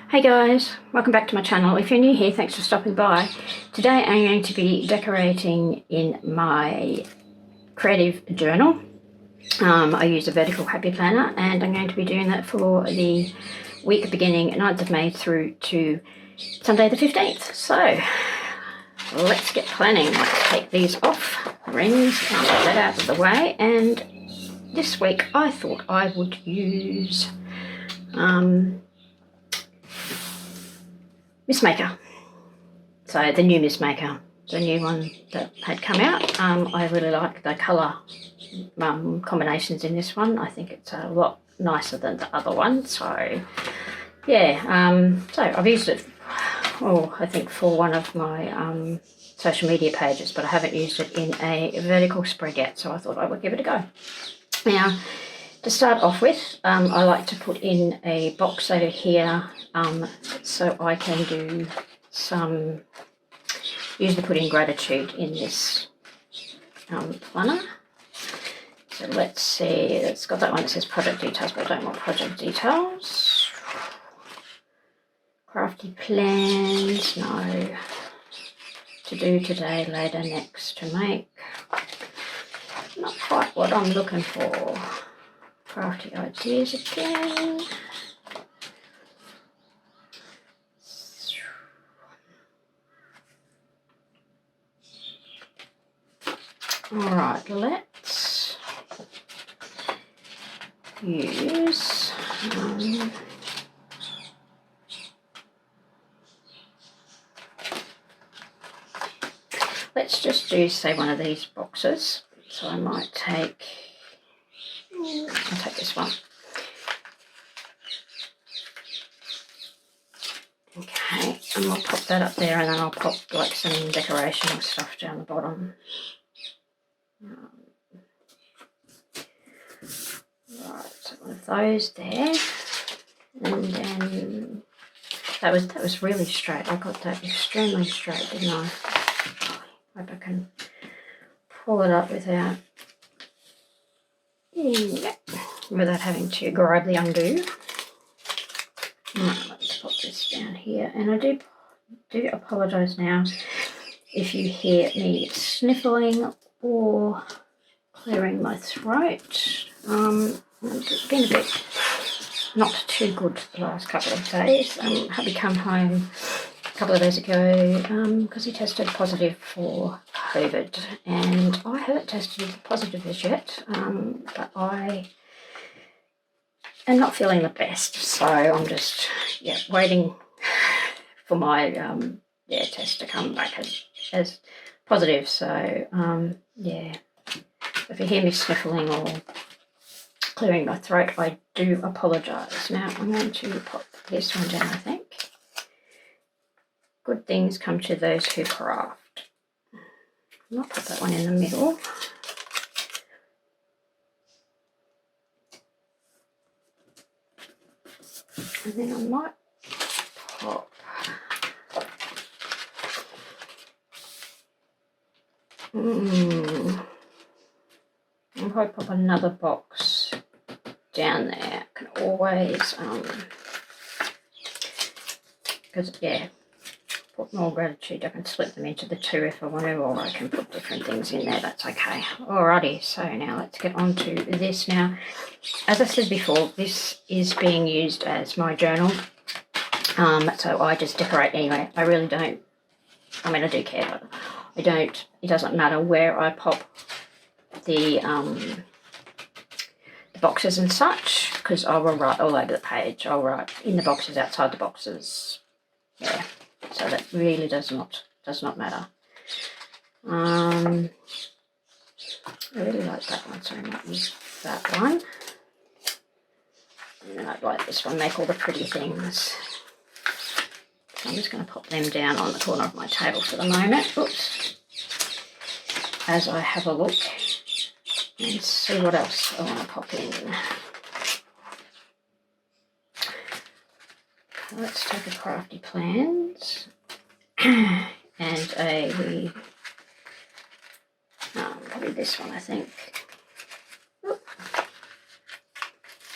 Hey guys, welcome back to my channel. If you're new here, thanks for stopping by. Today I'm going to be decorating in my creative journal. I use a vertical happy planner and I'm going to be doing that for the week beginning 9th of May through to Sunday the 15th. So let's get planning. Let's take these off, the rings, and get that out of the way. And this week I thought I would use Mistmaker. So the new Mistmaker, the new one that had come out. I really like the colour combinations in this one. I think it's a lot nicer than the other one. So yeah, so I've used it, I think for one of my social media pages, but I haven't used it in a vertical spread yet. So I thought I would give it a go. Now, to start off with, I like to put in a box over here so I can do some, usually put in gratitude in this planner. So let's see, it's got that one that says project details, but I don't want project details. Crafty plans, no. To do today, later, next, to make. Not quite what I'm looking for. Crafty ideas again. Alright, let's use let's just do, say, one of these boxes. So I might take, I'll take this one. Okay, and I'll pop that up there, and then I'll pop like some decorational stuff down the bottom. Right, so one of those there, and then that was really straight. I got that extremely straight, didn't I? Hope I can pull it up without having to grab the undo. Right, let's pop this down here, and I do apologise now if you hear me sniffling or clearing my throat. It's been a bit not too good the last couple of days. Hubby come home a couple of days ago because he tested positive for COVID, and I haven't tested positive as yet, but I am not feeling the best, so I'm just waiting for my test to come back as positive. So if you hear me sniffling or clearing my throat, I do apologise. Now I'm going to pop this one down, I think. Good things come to those who craft. I'll put that one in the middle. And then I might pop I'll probably pop another box down there. I can always because put more gratitude. I can split them into the two if I want to, or I can put different things in there. That's okay. Alrighty, so now let's get on to this. Now, as I said before, this is being used as my journal. So I just decorate anyway. I really don't, I mean, I do care, but I don't, it doesn't matter where I pop the boxes and such, because I will write all over the page. I'll write in the boxes, outside the boxes, so that really does not matter. I really like that one, so I might use that one. And then I'd like this one, make all the pretty things. So I'm just going to pop them down on the corner of my table for the moment. Oops. As I have a look and see what else I want to pop in. Let's take a crafty plans and probably this one, I think.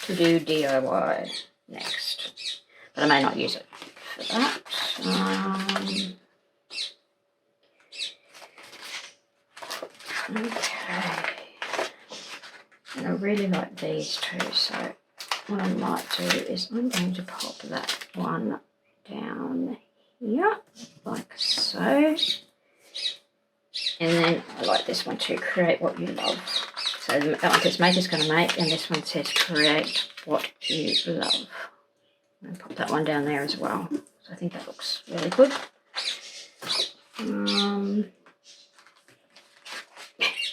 To do DIY next, but I may not use it. that. Okay. And I really like these two, so what I might do is I'm going to pop that one down here, like so. And then I like this one too, create what you love. So that one says make is going to make, and this one says create what you love. And pop that one down there as well. So I think that looks really good.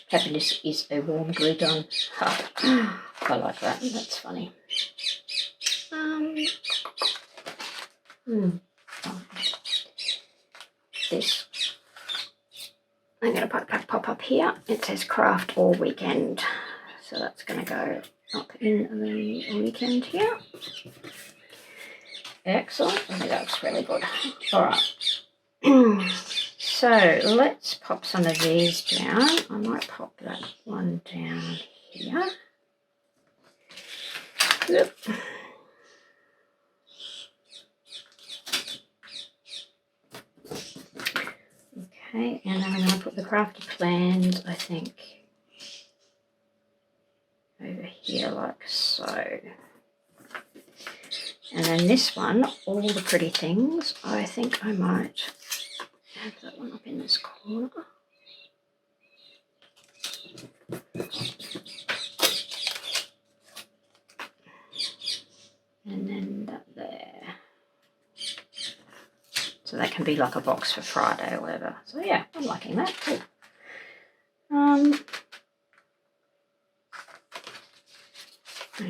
Happiness is a warm glue gun. I like that. That's funny. This I'm going to pop up here. It says craft all weekend. So that's going to go up in the weekend here. Excellent. I think that looks really good. All right. So let's pop some of these down. I might pop that one down here. Yep. Okay, and then I'm going to put the crafty plans, I think, over here like so. And then this one, all the pretty things, I think I might have that one up in this corner. And then that there. So that can be like a box for Friday or whatever. So yeah, I'm liking that too. I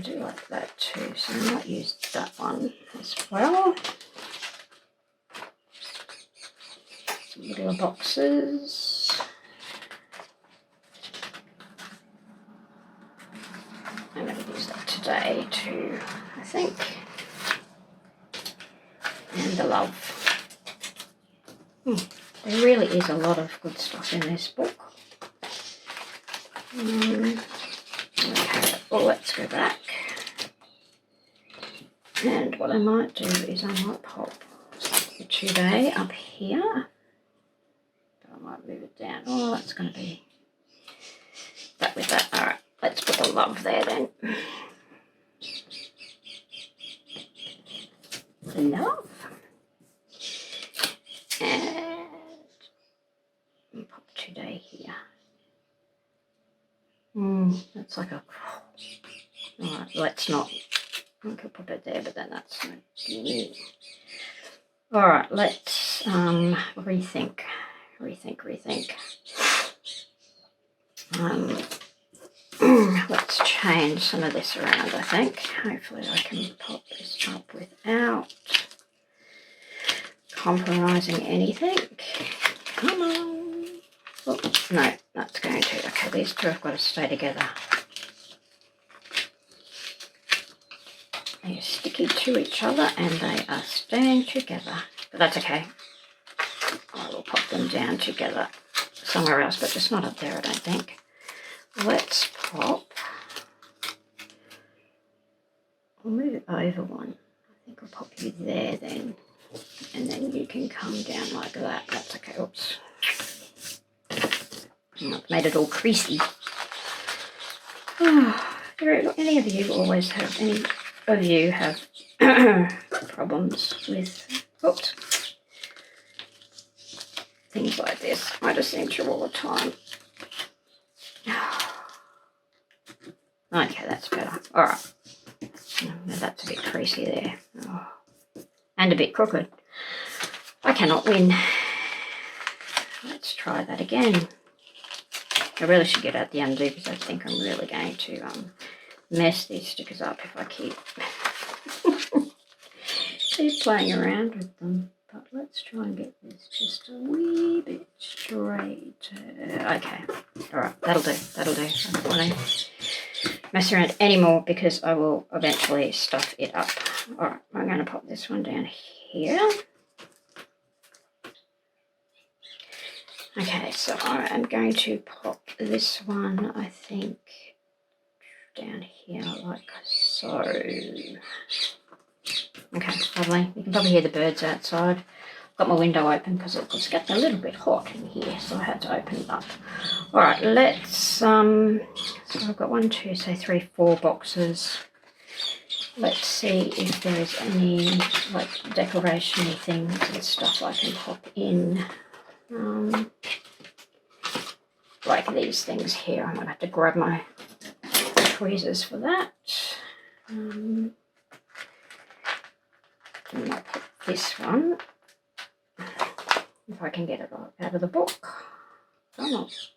do like that too, so I might use that one as well. Some little boxes. I'm going to use that today too, I think. And the love. There really is a lot of good stuff in this book. Okay, well, let's go back. And what I might do is I might pop the today up here. I might move it down. Oh, that's going to be that with that. All right, let's put the love there then. The love. And pop today here. That's like a... Alright, let's not... I could pop it there, but then that's no good. Alright, let's rethink. Let's change some of this around, I think. Hopefully I can pop this up without compromising anything. Come on. Oh, no, that's going to. Okay, these two have got to stay together. They are sticky to each other and they are staying together. But that's okay. I will pop them down together somewhere else, but just not up there, I don't think. Let's pop. I'll move it over one. I think I'll pop you there then. And then you can come down like that. That's okay. Oops. I've made it all creasy. Any of you always have, any of you have problems with things like this. I just seem to all the time. Okay, that's better. All right. That's a bit creasy there. Oh. And a bit crooked. I cannot win. Let's try that again. I really should get out the undo because I think I'm really going to mess these stickers up if I keep playing around with them. But let's try and get this just a wee bit straighter. Okay, all right, that'll do. I don't want to mess around anymore because I will eventually stuff it up. All right, I'm going to pop this one down here. Okay, so I am going to pop this one, I think, down here like so. Okay, lovely. You can probably hear the birds outside. I've got my window open because it's getting a little bit hot in here, so I had to open it up. All right, let's, so I've got 1, 2, say 3, 4 boxes. Let's see if there's any like decoration-y things and stuff I can pop in. Like these things here. I'm going to have to grab my tweezers for that. I might put this one, if I can get it out of the book. Come on. It's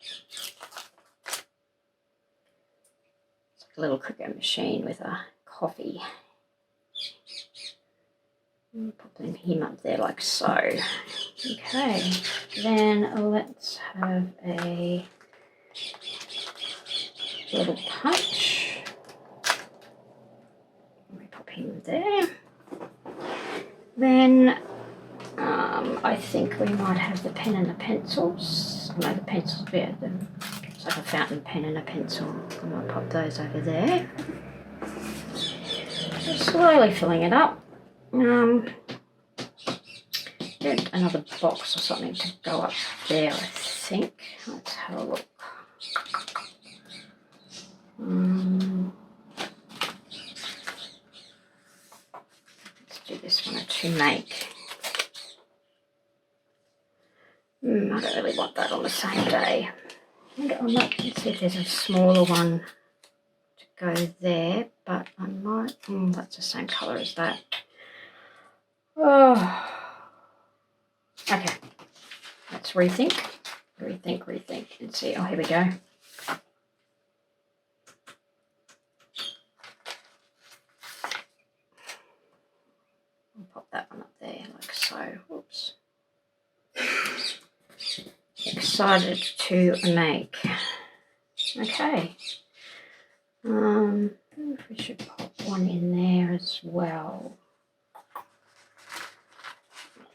like a little Cricut machine with a coffee. Put him up there like so. Okay, then let's have a little punch. Let me pop him there. Then I think we might have the pen and the pencils. No, the pencils there. It's like a fountain pen and a pencil. I might pop those over there. Just slowly filling it up. Get another box or something to go up there, I think. Let's have a look. Let's do this one to make. I don't really want that on the same day. Let's see if there's a smaller one to go there, but I might. That's the same colour as that. Oh. Okay. Let's rethink, and see. Oh, here we go. I'll pop that one up there like so. Whoops. Excited to make. Okay. We should pop one in there as well. I'll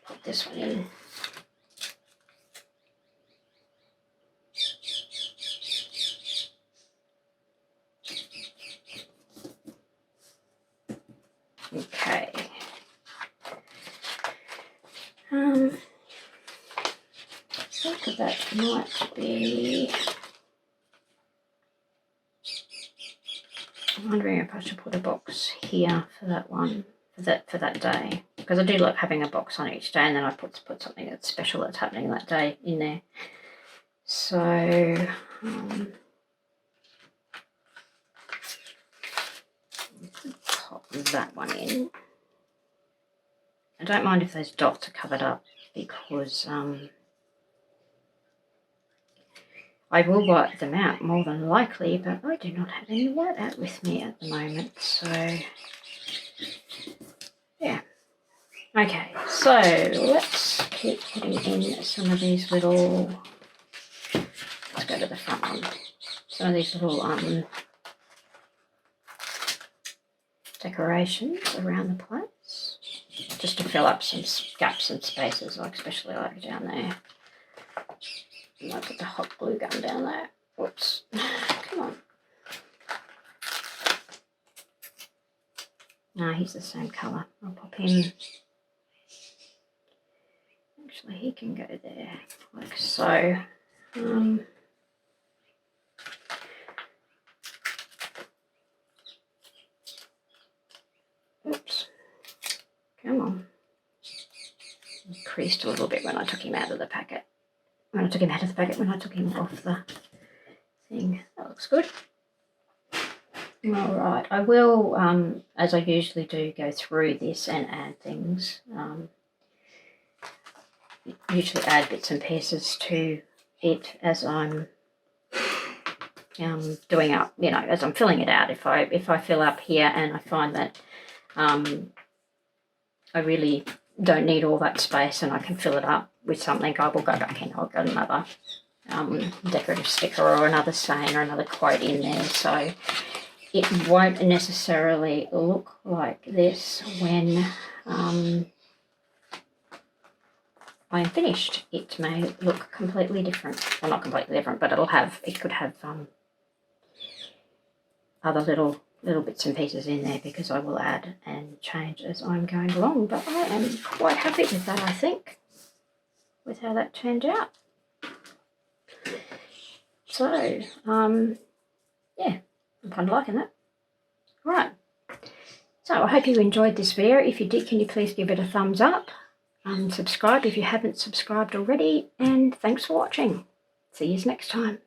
put this one in. Okay. I think that might be. I'm wondering if I should put a box here for that one, for that day, because I do like having a box on each day, and then I put something that's special that's happening that day in there. So pop that one in. I don't mind if those dots are covered up because I will wipe them out more than likely, but I do not have any white out with me at the moment, so yeah. Okay, so let's keep putting in some of these little, let's go to the front one, some of these little decorations around the place, just to fill up some gaps and spaces, like especially like down there. I might put the hot glue gun down there. Whoops. Come on. No, he's the same colour. I'll pop him. Actually, he can go there, like so. Oops. Come on. He creased a little bit when I took him out of the packet. When I took him off the thing. That looks good. Alright, I will, as I usually do, go through this and add things. Usually add bits and pieces to it as I'm doing up, as I'm filling it out. If I fill up here and I find that I really don't need all that space and I can fill it up with something, I will go back in. I'll get another decorative sticker or another saying or another quote in there, so it won't necessarily look like this when I'm finished. It may look completely different. Well, not completely different, but it could have other little little bits and pieces in there because I will add and change as I'm going along. But I am quite happy with that, I think, with how that turned out. So, yeah, I'm kind of liking that. All right. So I hope you enjoyed this video. If you did, can you please give it a thumbs up and subscribe if you haven't subscribed already. And thanks for watching. See you next time.